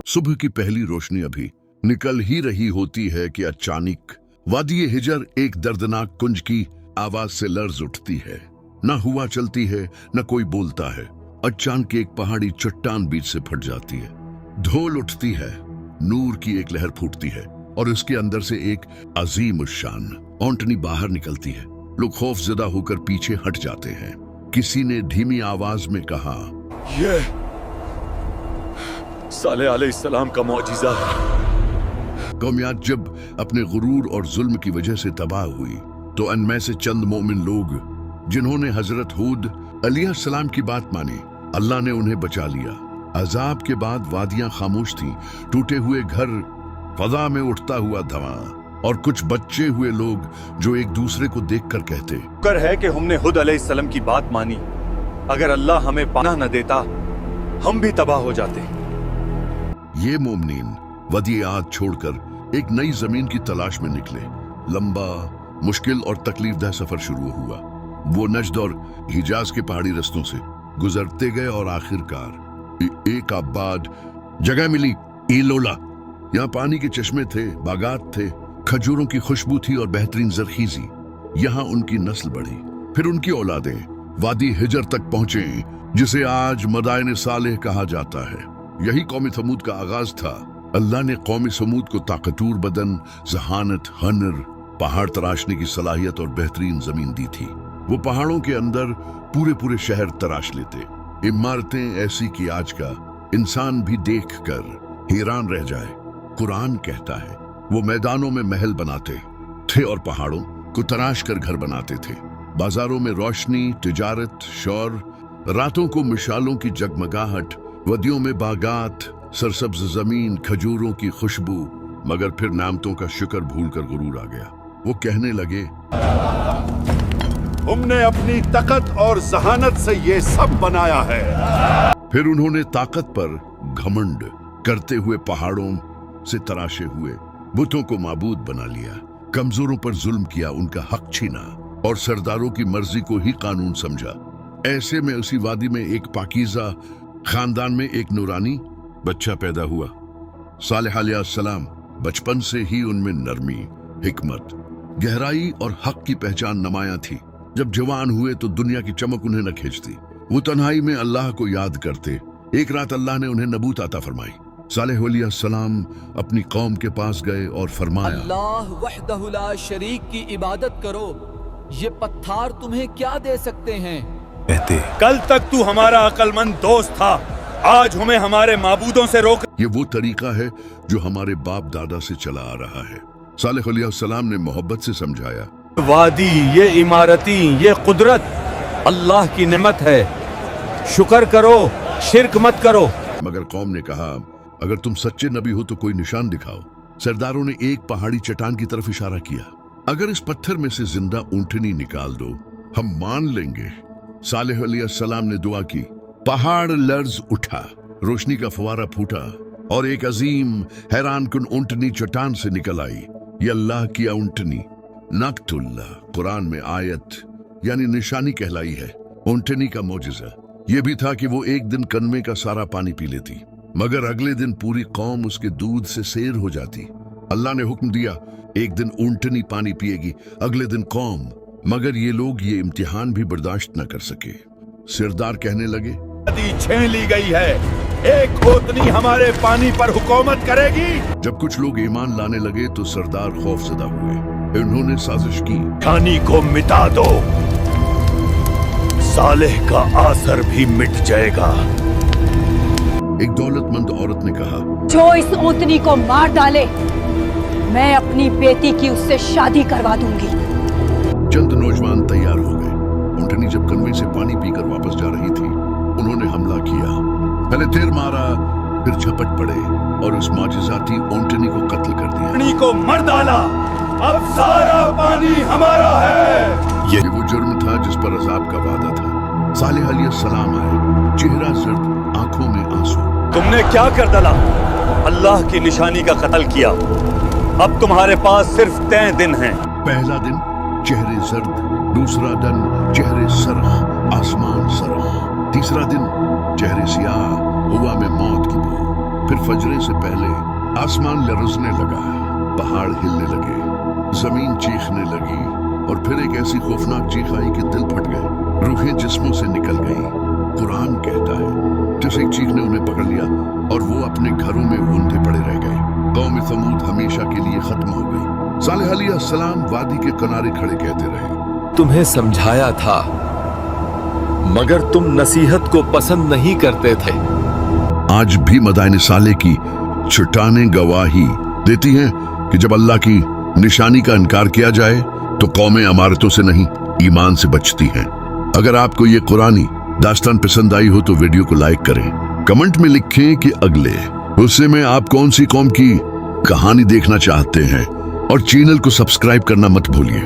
सुबह की पहली रोशनी अभी निकल ही रही होती है कि अचानक वादी हिजर एक दर्दनाक कुंज की आवाज से लर्ज उठती है। न हुआ चलती है, न कोई बोलता है। अचानक एक पहाड़ी चट्टान बीच से फट जाती है, ढोल उठती है, नूर की एक लहर फूटती है और उसके अंदर से एक अजीम शान ऊंटनी बाहर निकलती है। लोग खौफजदा होकर पीछे हट जाते हैं। किसी ने धीमी आवाज में कहा, ये साले अलैहिस्सलाम का मौजिज़ा है। कौमियत जब अपने गुरूर और जुल्म की वजह से तबाह हुई तो उनमें से चंद मोमिन लोग जिन्होंने हजरत हूद अलैहिस्सलाम की बात मानी, अल्लाह ने उन्हें बचा लिया। अजाब के बाद वादियां खामोश थीं, टूटे हुए घर, फजा में उठता हुआ धुआं और कुछ बचे हुए लोग जो एक दूसरे को देखकर कहते, शुक्र है कि हमने हुद अलैहिस्सलाम की बात मानी। अगर अल्लाह हमें पनाह न देता हम भी तबाह हो जाते। ये मोमिनीन वदी आद छोड़कर एक नई जमीन की तलाश में निकले। लंबा, मुश्किल और तकलीफदेह सफर शुरू हुआ। वो नजद और हिजाज के पहाड़ी रस्तों से गुजरते गए और आखिरकार एक आबाद जगह मिली, ईलोला। यहाँ पानी के चश्मे थे, बागात थे, खजूरों की खुशबू थी और बेहतरीन जरखीजी। यहाँ उनकी नस्ल बढ़ी, फिर उनकी औलादें वादी हिजर तक पहुंचे, जिसे आज मदायन सालेह कहा जाता है। यही कौमी समूद का आगाज था। अल्लाह ने कौमी समूद को ताकतूर बदन, जहानत, हनर, पहाड़ तराशने की सलाहियत और बेहतरीन जमीन दी थी। वो पहाड़ों के अंदर पूरे पूरे शहर तराश लेते, इमारतें ऐसी कि आज का इंसान भी देखकर हैरान रह जाए। कुरान कहता है वो मैदानों में महल बनाते थे और पहाड़ों को तराश कर घर बनाते थे। बाजारों में रोशनी, तिजारत, शौर, रातों को मिशालों की जगमगाहट, वदियों में बागात, सरसब्ज जमीन, खजूरों की खुशबू। मगर फिर नामतों का शुक्र भूलकर गुरूर आ गया। वो कहने लगे, हमने अपनी ताकत और जहानत से ये सब बनाया है। फिर उन्होंने ताकत पर घमंड करते हुए पहाड़ों से तराशे हुए बुतों को माबूद बना लिया, कमजोरों पर जुल्म किया, उनका हक छीना और सरदारों की मर्जी को ही कानून समझा। ऐसे में उसी वादी में एक पाकीज़ा खानदान में एक नूरानी बच्चा पैदा हुआ। सालेह अलैहिस्सलाम बचपन से ही उनमें नरमी, हिकमत, गहराई और हक की पहचान नमाया थी। जब जवान हुए तो दुनिया की चमक उन्हें न खींचती। वो तन्हाई में अल्लाह को याद करते। एक रात अल्लाह ने उन्हें नबूत अता फरमाई। सालेह अलैहिस्सलाम अपनी कौम के पास गए और फरमाया, अल्लाह वहदहु ला शरीक की इबादत करो, ये पत्थर तुम्हें क्या दे सकते हैं? कहते, कल तक तू हमारा अक्लमंद दोस्त था, आज हमें हमारे माबूदों से रोक। ये वो तरीका है जो हमारे बाप दादा से चला आ रहा है। सालेह अलैहिस्सलाम ने मोहब्बत से समझाया, वादी, ये इमारती, ये कुदरत अल्लाह की नेमत है, शुक्र करो, शिरक मत करो। मगर कौम ने कहा, अगर तुम सच्चे नबी हो तो कोई निशान दिखाओ। सरदारों ने एक पहाड़ी चट्टान की तरफ इशारा किया। अगर इस पत्थर में से जिंदा ऊंटनी निकाल दो, हम मान लेंगे। सालेह अलैहिस्सलाम ने दुआ की, पहाड़ लर्ज उठा, रोशनी का फवारा फूटा और एक अजीम हैरान कुन ऊंटनी चट्टान से निकल आई। ये अल्लाह की ऊंटनी नक्तुल्लाह कुरान में आयत यानी निशानी कहलाई है। ऊंटनी का मौजिज़ा ये भी था कि वो एक दिन कनवे का सारा पानी पी लेती, मगर अगले दिन पूरी कौम उसके दूध से सैर हो जाती। अल्लाह ने हुक्म दिया, एक दिन ऊंटनी पानी पिएगी, अगले दिन कौम। मगर ये लोग ये इम्तिहान भी बर्दाश्त न कर सके। सरदार कहने लगे, नदी छीन ली गई है, एक ऊंटनी हमारे पानी पर हुकूमत करेगी। जब कुछ लोग ईमान लाने लगे तो सरदार खौफजदा हुए। उन्होंने साजिश की, पानी को मिटा दो, सालेह का आसर भी मिट जाएगा। एक दौलतमंद औरत ने कहा, जो इस ऊंटनी को मार डाले, मैं अपनी बेटी की उससे शादी करवा दूंगी। चंद नौजवान तैयार हो गए। ऊंटनी जब कनवे से पानी पीकर वापस जा रही थी, उन्होंने हमला किया। पहले तीर मारा, फिर झपट पड़े और उस मौजिज़ाती ऊंटनी को कत्ल कर दिया। ऊंटनी को मर डाला, अब सारा पानी हमारा है। ये वो जुर्म था जिस पर अजाब का वादा था। सालेह अलैहिस्सलाम आए, चेहरा जर्द, आंखों में आंसू। तुमने क्या कर डाला? अल्लाह की निशानी का कत्ल किया। अब तुम्हारे पास सिर्फ 3 दिन हैं। पहला दिन चेहरे जर्द, दूसरा दिन चेहरे सरख, आसमान सरख, तीसरा दिन चेहरे सियाह, हवा में मौत की बू। फिर फजरे से पहले आसमान लरजने लगा, पहाड़ हिलने लगे, जमीन चीखने लगी और फिर एक ऐसी खौफनाक चीख आई कि दिल फट गए, रूहें जिस्मों से निकल गई। कुरान कहता है जिस एक चीख ने उन्हें पकड़ लिया और वो अपने घरों में ऊंधे पड़े रह गए। कौम समूद हमेशा के लिए खत्म हो गई। सालेह अलैहिस्सलाम वादी के किनारे खड़े कहते रहे, तुम्हें समझाया था मगर तुम नसीहत को पसंद नहीं करते थे। आज भी मदाइन साले की चट्टानें गवाही देती हैं कि जब अल्लाह की निशानी का इनकार किया जाए तो कौमें अमारतों से नहीं ईमान से बचती हैं। अगर आपको ये कुरानी दास्तान पसंद आई हो तो वीडियो को लाइक करें, कमेंट में लिखें कि अगले हिस्से में आप कौन सी कौम की कहानी देखना चाहते हैं और चैनल को सब्सक्राइब करना मत भूलिए।